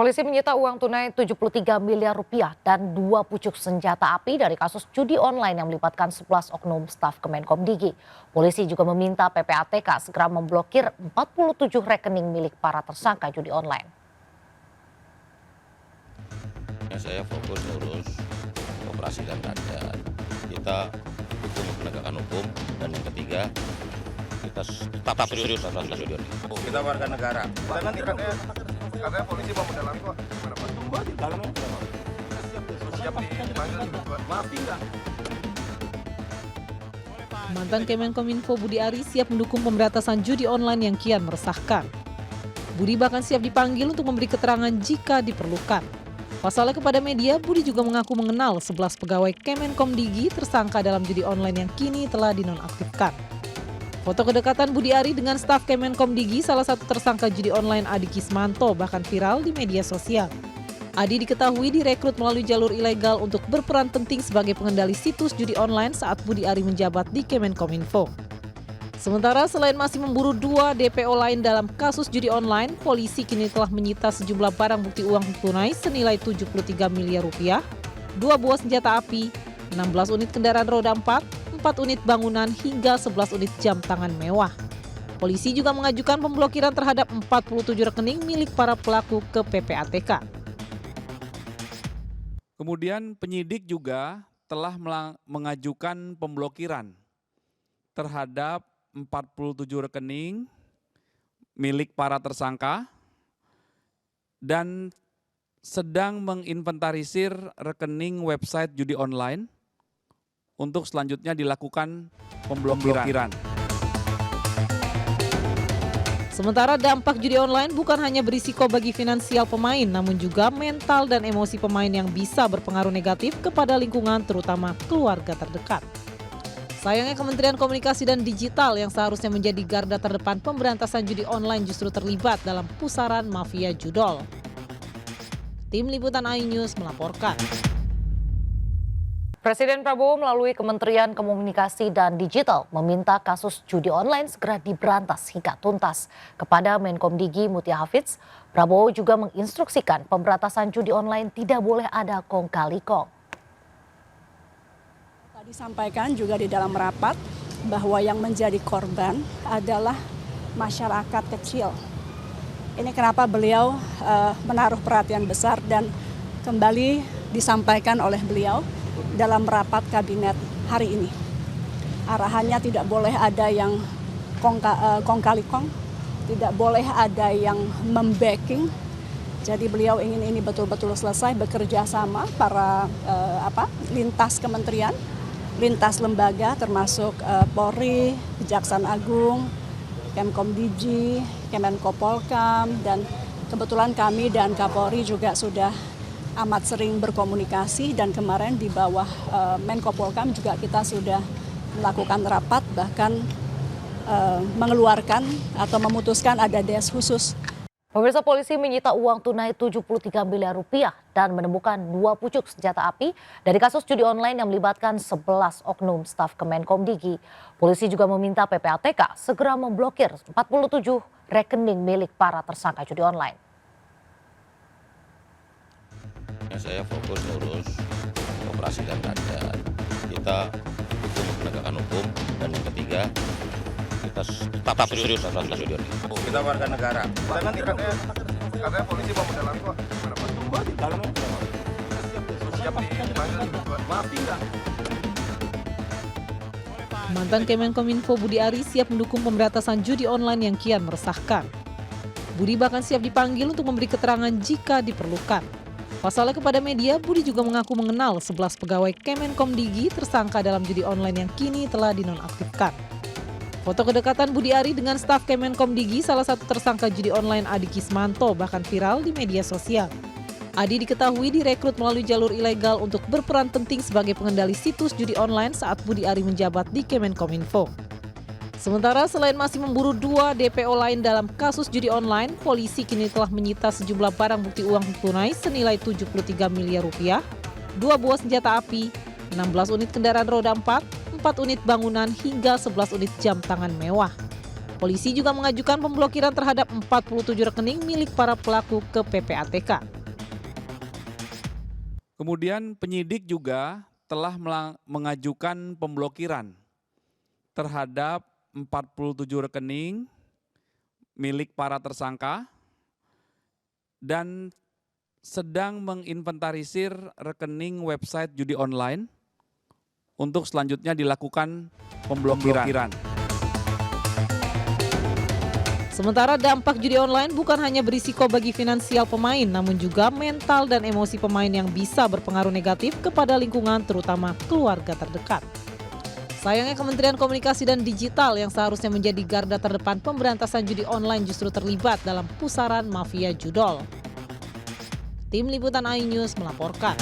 Polisi menyita uang tunai 73 miliar rupiah dan 2 pucuk senjata api dari kasus judi online yang melibatkan 11 oknum staf Kemenkomdigi. Polisi juga meminta PPATK segera memblokir 47 rekening milik para tersangka judi online. Saya fokus urus operasi dan adat. Kita dukung penegakan hukum, dan yang ketiga kita tetap serius dalam kasus judi. Kita warga negara. Katanya polisi mau mendalami kok. Gimana Pak? Tunggu di dalamnya. Siap dipanggil juga. Maaf tidak. Mantan Kemenkominfo Budi Ari siap mendukung pemberantasan judi online yang kian meresahkan. Budi bahkan siap dipanggil untuk memberi keterangan jika diperlukan. Pasalnya kepada media, Budi juga mengaku mengenal 11 pegawai Kemenkomdigi tersangka dalam judi online yang kini telah dinonaktifkan. Foto kedekatan Budi Ari dengan staf Kemenkomdigi, salah satu tersangka judi online Adi Kismanto, bahkan viral di media sosial. Adi diketahui direkrut melalui jalur ilegal untuk berperan penting sebagai pengendali situs judi online saat Budi Ari menjabat di Kemenkominfo. Sementara selain masih memburu 2 DPO lain dalam kasus judi online, polisi kini telah menyita sejumlah barang bukti uang tunai senilai 73 miliar rupiah, 2 buah senjata api, 16 unit kendaraan roda 4 unit bangunan hingga 11 unit jam tangan mewah. Polisi juga mengajukan pemblokiran terhadap 47 rekening milik para pelaku ke PPATK. Kemudian penyidik juga telah mengajukan pemblokiran terhadap 47 rekening milik para tersangka dan sedang menginventarisir rekening website judi online untuk selanjutnya dilakukan pemblokiran. Sementara dampak judi online bukan hanya berisiko bagi finansial pemain, namun juga mental dan emosi pemain yang bisa berpengaruh negatif kepada lingkungan, terutama keluarga terdekat. Sayangnya Kementerian Komunikasi dan Digital yang seharusnya menjadi garda terdepan pemberantasan judi online justru terlibat dalam pusaran mafia judol. Tim Liputan iNews melaporkan. Presiden Prabowo melalui Kementerian Komunikasi dan Digital meminta kasus judi online segera diberantas hingga tuntas. Kepada Menkomdigi Mutia Hafidz, Prabowo juga menginstruksikan pemberantasan judi online tidak boleh ada kong kali kong. Tadi sampaikan juga di dalam rapat bahwa yang menjadi korban adalah masyarakat kecil. Ini kenapa beliau menaruh perhatian besar dan kembali disampaikan oleh beliau dalam rapat kabinet hari ini. Arahannya tidak boleh ada yang kong kali kong, tidak boleh ada yang membacking. Jadi beliau ingin ini betul-betul selesai, bekerja sama para lintas kementerian, lintas lembaga termasuk Polri, Kejaksaan Agung, Kemkomdigi, Kemenkopolkam, dan kebetulan kami dan Kapolri juga sudah amat sering berkomunikasi, dan kemarin di bawah Menko Polkam juga kita sudah melakukan rapat, bahkan mengeluarkan atau memutuskan ada des khusus. Pemirsa, polisi menyita uang tunai 73 miliar rupiah dan menemukan 2 pucuk senjata api dari kasus judi online yang melibatkan 11 oknum staf Kemenkomdigi. Polisi juga meminta PPATK segera memblokir 47 rekening milik para tersangka judi online. Saya fokus urus operasi dan adat. Kita dukung penegakan hukum, dan yang ketiga kita tetap serius dalam kasus judi. Kita warga negara. Katanya polisi mau mendalami kok. Gimana Pak? Tunggu di dalamnya. Siap dipanggil juga. Maaf tidak. Mantan Kemenkominfo Budi Ari siap mendukung pemberantasan judi online yang kian meresahkan. Budi bahkan siap dipanggil untuk memberi keterangan jika diperlukan. Pasalnya kepada media, Budi juga mengaku mengenal 11 pegawai Kemenkomdigi tersangka dalam judi online yang kini telah dinonaktifkan. Foto kedekatan Budi Ari dengan staf Kemenkomdigi, salah satu tersangka judi online Adi Kismanto, bahkan viral di media sosial. Adi diketahui direkrut melalui jalur ilegal untuk berperan penting sebagai pengendali situs judi online saat Budi Ari menjabat di Kemenkominfo. Sementara selain masih memburu 2 DPO lain dalam kasus judi online, polisi kini telah menyita sejumlah barang bukti uang tunai senilai 73 miliar rupiah, 2 buah senjata api, 16 unit kendaraan roda 4 unit bangunan hingga 11 unit jam tangan mewah. Polisi juga mengajukan pemblokiran terhadap 47 rekening milik para pelaku ke PPATK. Kemudian penyidik juga telah mengajukan pemblokiran terhadap 47 rekening milik para tersangka dan sedang menginventarisir rekening website judi online untuk selanjutnya dilakukan pemblokiran. Sementara dampak judi online bukan hanya berisiko bagi finansial pemain, namun juga mental dan emosi pemain yang bisa berpengaruh negatif kepada lingkungan, terutama keluarga terdekat. Sayangnya Kementerian Komunikasi dan Digital yang seharusnya menjadi garda terdepan pemberantasan judi online justru terlibat dalam pusaran mafia judol. Tim Liputan iNews melaporkan.